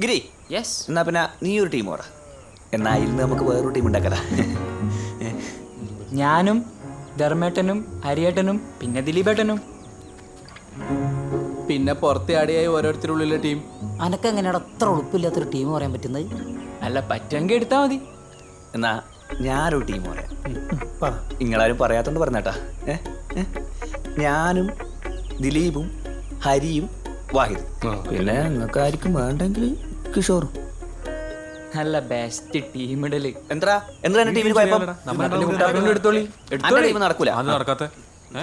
ഗിരി, yes. എന്നാ പിന്നെ നീ ഒരു ടീം പറ. എന്നാ ഇന്ന് നമുക്ക് വേറൊരു ടീം ഉണ്ടാക്കല. ഞാനും ധർമ്മേട്ടനും ഹരിയേട്ടനും പിന്നെ ദിലീപേട്ടനും. പിന്നെ പുറത്തെ ആടിയായി ഓരോരുത്തരുള്ളിലെ ടീം. അനക്കെങ്ങനെയാണ് അത്ര ഉളുപ്പില്ലാത്തൊരു ടീം പറയാൻ പറ്റുന്നത്? അല്ല പറ്റുമെങ്കിൽ എടുത്താൽ മതി. എന്നാ ഞാനൊരു ടീം പറയാം. നിങ്ങളാരും പറയാത്തോണ്ട് പറഞ്ഞേട്ടാ. ഞാനും ദിലീപും ഹരിയും വാഹിദും. പിന്നെ നിങ്ങൾക്ക് ആയിരിക്കും വേണ്ടെങ്കിൽ കിഷോറും. നല്ല ബെസ്റ്റ് ടീം ഇടല്. എന്താ ടീമിന് കുഴപ്പം? എടുത്തോളി. ടീം നടക്കൂല.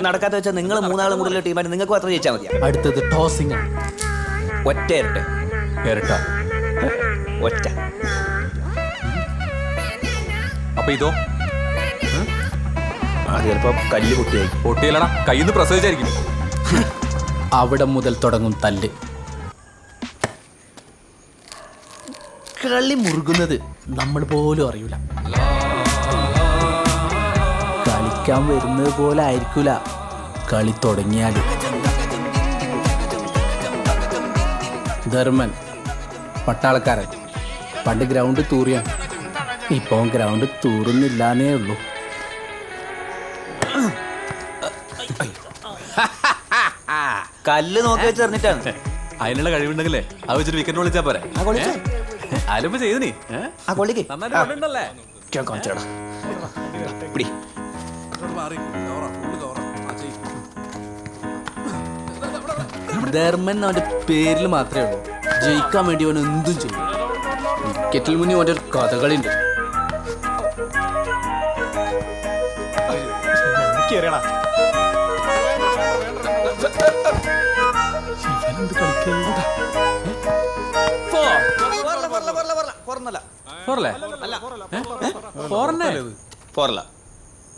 നടക്കാത്ത വെച്ചാൽ നിങ്ങൾ മൂന്നാളും കൂടുതൽ ടീമായിട്ട് നിങ്ങൾക്ക് മാത്രം ജയിച്ചാൽ മതിയാ. അടുത്തത് ടോസിംഗ് ആണ്. ഒറ്റ ഇരട്ട. ഒറ്റ. അപ്പൊ ഇതോ അത് ചിലപ്പോ കല്ല് പൊട്ടിയായി. പൊട്ടിയല്ലടാ, കയ്യിൽ നിന്ന് പ്രസവിച്ചായിരിക്കും. അവിടെ മുതൽ തുടങ്ങും തല്ല്. കളി മുറുകുന്നത് നമ്മൾ പോലും അറിയൂല. കളിക്കാൻ വരുന്നത് പോലെ ആയിരിക്കൂല കളി തുടങ്ങിയാലും. ധർമ്മൻ പട്ടാളക്കാരൻ, പണ്ട് ഗ്രൗണ്ട് തൂറിയാണ്. ഇപ്പം ഗ്രൗണ്ട് തൂറുന്നില്ലാന്നേ ഉള്ളൂ. കല്ല് നോക്കി വെച്ചറിഞ്ഞിട്ടാണ്. അതിനുള്ള കഴിവുണ്ടെങ്കിലേ അത് വെച്ചിട്ട് വിക്കറ്റ് വിളിച്ചാ പോരെ. ആലുമ്പ ചെയ്തു നീ നന്നായിട്ടുണ്ടല്ലേ. ധർമ്മൻ അവന്റെ പേരിൽ മാത്രമേ ഉള്ളൂ. ജയിക്കാൻ വേണ്ടി അവൻ എന്തും ചെയ്യും. വിക്കറ്റിൽ മുന്നിൽ അവന്റെ ഒരു കഥകളിണ്ട്.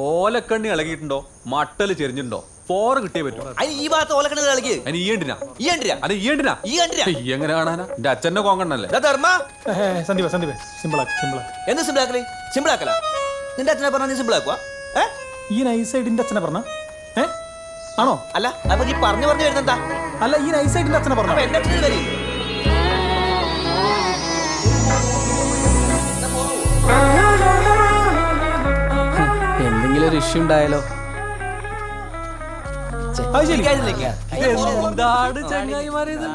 ഓലക്കണ്ണി ഇളകിയിട്ടുണ്ടോ, മട്ടല് ചെരിഞ്ഞിട്ടുണ്ടോ, 4 കിട്ടിയേ പറ്റും. ഈ ഭാഗത്ത് ഓലക്കണ്ണ കളിക്ക്. എങ്ങനെ കാണാനാ? എന്റെ അച്ഛന്റെ കോങ്കണ്ണല്ലേ. എന്ത് സിമ്പിൾ ആക്കലേ? സിമ്പിൾ ആക്കല. നിന്റെ അച്ഛനെ പറഞ്ഞ നീ സിമ്പിൾ ആക്കുവാ? ഈ നൈസൈഡിന്റെ അച്ഛനെ പറഞ്ഞ ആണോ? അല്ല അപ്പൊ നീ പറഞ്ഞു വരുന്നെന്താ? അല്ല ഈ നൈസൈഡിന്റെ അച്ഛനെ പറഞ്ഞ എന്റെ അച്ഛന് വരും. എന്തെങ്കിലും ഒരു ഇഷ്യൂ ഉണ്ടായാലോ? എന്താണ് ചങ്ങായിമാരെ ഇത്?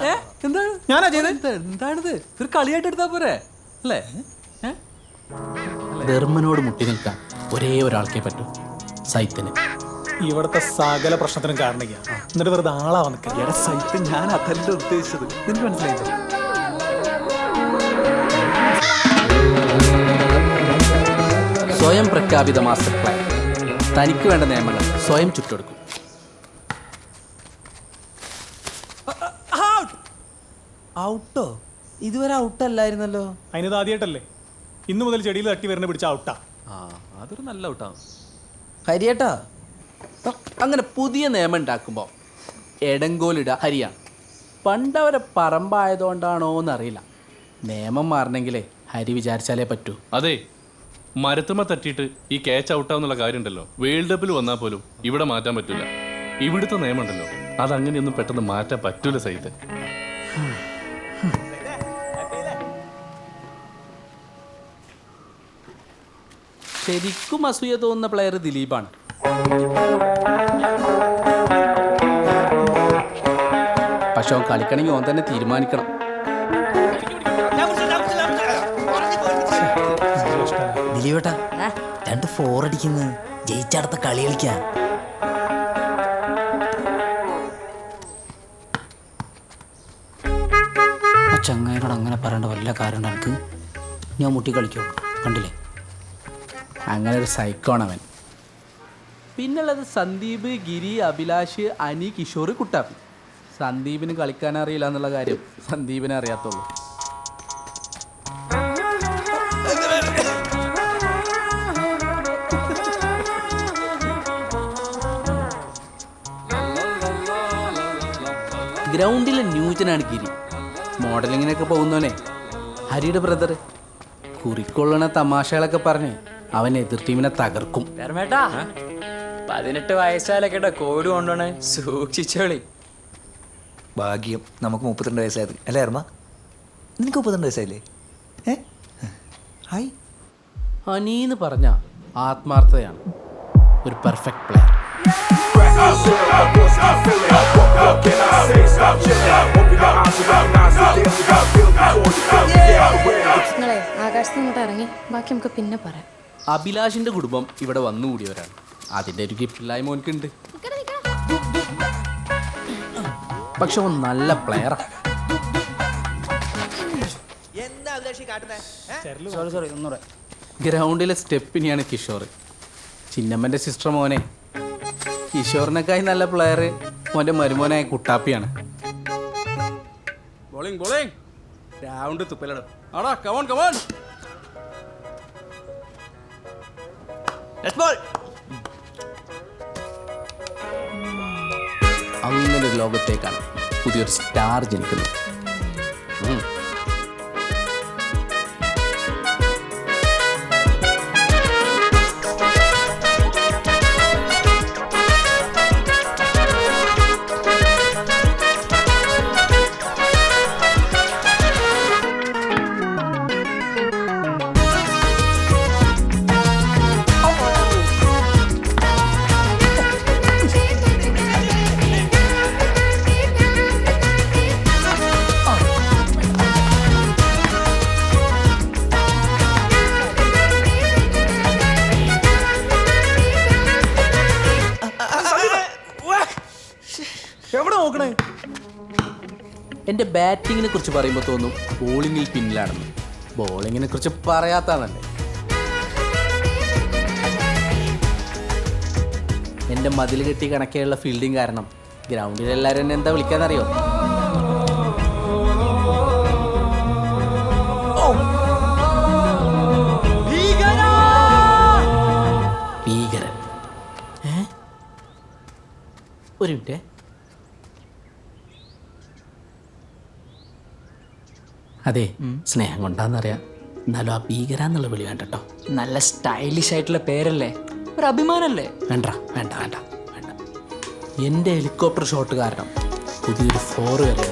എന്താണ് ഞാനാ ചെയ്തത്? എന്താണിത്? ഒരു കളിയായിട്ട് എടുത്താ പോരെ അല്ലേ? ധർമ്മനോട് മുട്ടി നിൽക്കാൻ ഒരേ ഒരാൾക്കേ പറ്റൂ, സൈത്തിന്. ഇവിടുത്തെ സകല പ്രശ്നത്തിനും കാരണിക്കാം. എന്നിട്ട് വെറുതെ ആളാവാ നിൽക്കുക. സൈത്ത് ഞാൻ അതല്ല ഉദ്ദേശിച്ചത്. നിനക്ക് മനസ്സിലായിട്ടോ? സ്വയം പ്രഖ്യാപിത മാസ്റ്റർ പ്ലാൻ. തനിക്ക് വേണ്ട നിയമങ്ങൾ സ്വയം ചുറ്റെടുക്കും. ഔട്ടോ? ഇതുവരെ ഔട്ടല്ലായിരുന്നല്ലോ. അതിനത് ആദ്യമായിട്ടല്ലേ? ഇന്നു മുതൽ ചെടിയിൽ തട്ടി വരുന്ന പിടിച്ച ഔട്ടാ. അതൊരു നല്ല ഔട്ടാണ്. ഹരിയേട്ടാ, അങ്ങനെ പുതിയ നിയമം ഉണ്ടാക്കുമ്പോൾ എടങ്കോലിട ഹരിയാണ്. പണ്ടവരെ പറമ്പായതുകൊണ്ടാണോ എന്നറിയില്ല, നിയമം മാറണമെങ്കിലേ ഹരി വിചാരിച്ചാലേ പറ്റൂ. അതെ, മരത്തുമ്മ തട്ടിയിട്ട് ഈ ക്യാച്ച് ഔട്ടാവുന്നുള്ള കാര്യമുണ്ടല്ലോ, വേൾഡ് കപ്പിൽ വന്നാൽ പോലും ഇവിടെ മാറ്റാൻ പറ്റില്ല. ഇവിടുത്തെ നിയമമുണ്ടല്ലോ, അതങ്ങനെയൊന്നും പെട്ടെന്ന് മാറ്റാൻ പറ്റൂല സൈത്ത്. ശരിക്കും അസൂയ തോന്നുന്ന പ്ലെയർ ദിലീപാണ്. പക്ഷെ അവൻ കളിക്കണമെങ്കിൽ ഓൻ തന്നെ തീരുമാനിക്കണം. ദിലീപേട്ടാ, 2 4 അടിക്കുന്നത് ജയിച്ചടുത്ത കളി കളിക്കാ. ചങ്ങായിനോട് അങ്ങനെ പറയേണ്ട വല്ല കാരണം എനിക്ക്. ഞാൻ മുട്ടി കളിക്കോ? കണ്ടില്ലേ? അങ്ങനെ ഒരു സൈക്കോണ് അവൻ. പിന്നുള്ളത് സന്ദീപ്, ഗിരി, അഭിലാഷ്, അനി, കിഷോർ, കുട്ടാപ്പി. സന്ദീപിന് കളിക്കാൻ അറിയില്ല എന്നുള്ള കാര്യം സന്ദീപിനെ അറിയാത്തുള്ളൂ. ഗ്രൗണ്ടിലെ ന്യൂജനാണ് ഗിരി. മോഡലിങ്ങിനൊക്കെ പോകുന്നവനെ. ഹരിയുടെ ബ്രദർ. കുറിക്കൊള്ളണ തമാശകളൊക്കെ പറഞ്ഞ് അവൻ എതിർ ടീമിനെ തകർക്കും. ധർമ്മേട്ടാ, 18 വയസ്സായാലൊക്കെ കോവിഡ് കൊണ്ടോണേ, സൂക്ഷിച്ചോളി. ഭാഗ്യം നമുക്ക് 32 വയസ്സായത് അല്ലേ അർമ്മ? നിനക്ക് 32 വയസ്സായില്ലേ? ഹായ്. അനീന്ന് പറഞ്ഞ ആത്മാർത്ഥതയാണ് ഒരു പെർഫെക്റ്റ് പ്ലെയർ. നിങ്ങളെ ആകാശത്ത് ഇങ്ങോട്ട് ഇറങ്ങി ബാക്കി നമുക്ക് പിന്നെ പറയാം. അഭിലാഷിന്റെ കുടുംബം ഇവിടെ വന്നുകൂടിയവരാണ്. അതിന്റെ ഒരു ഗിഫ്റ്റില്ലായ്മ മോൻക്കുണ്ട്. പക്ഷെ അവൻ നല്ല പ്ലെയറാണ്. ഗ്രൗണ്ടിലെ സ്റ്റെപ്പിനെയാണ് കിഷോർ. ചിന്നമ്മന്റെ സിസ്റ്റർ മോനെ. കിഷോറിനേക്കായി നല്ല പ്ലെയർ മോന്റെ മരുമോനായ കുട്ടാപ്പിയാണ്. ബോളിംഗ് ബോളിംഗ് രാവുണ്ട് തുപ്പലട ആടാ കമോൺ കമോൺ. അങ്ങനെ ഒരു ലോകത്തേക്കാണ് പുതിയൊരു സ്റ്റാർ ജനിക്കുന്നത്. എവിടെ നോക്കണേ? എൻ്റെ ബാറ്റിങ്ങിനെ കുറിച്ച് പറയുമ്പോൾ തോന്നും ബോളിങ്ങിൽ പിന്നിലാണെന്ന്. ബോളിങ്ങിനെ കുറിച്ച് പറയാത്തതല്ലേ. എൻ്റെ മതിൽ കെട്ടി കണക്കെയുള്ള ഫീൽഡിങ് കാരണം ഗ്രൗണ്ടിൽ എല്ലാവരും എന്നെ എന്താ വിളിക്കാന്നറിയോ? ഭീകരൻ. ഒരു മിനിറ്റ്. അതെ, സ്നേഹം കൊണ്ടാന്നറിയാം. എന്നാലും ആ ഭീകരാന്നുള്ള വിളി വേണ്ട കേട്ടോ. നല്ല സ്റ്റൈലിഷ് ആയിട്ടുള്ള പേരല്ലേ, ഒരു അഭിമാനല്ലേ. വേണ്ട വേണ്ട വേണ്ട വേണ്ട. എൻ്റെ ഹെലികോപ്റ്റർ ഷോട്ട് കാരണം പുതിയൊരു 4 വരെ.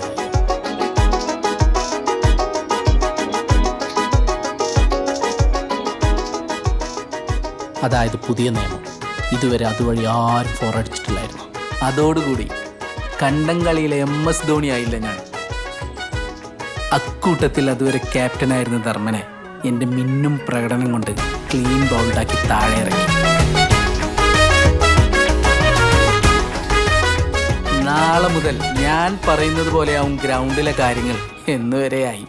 അതായത് പുതിയ നിയമം. ഇതുവരെ അതുവഴി ആരും 4 അടിച്ചിട്ടില്ലായിരുന്നു. അതോടുകൂടി കണ്ടം കളിയിലെ MS ധോണി ആയില്ല ഞാൻ. അക്കൂട്ടത്തിൽ അതുവരെ ക്യാപ്റ്റനായിരുന്ന ധർമ്മനെ എൻ്റെ മിന്നും പ്രകടനം കൊണ്ട് ക്ലീൻ ബൗൾഡാക്കി താഴെ ഇറങ്ങി. നാളെ മുതൽ ഞാൻ പറയുന്നത് പോലെയാവും ഗ്രൗണ്ടിലെ കാര്യങ്ങൾ എന്നുവരെയായി.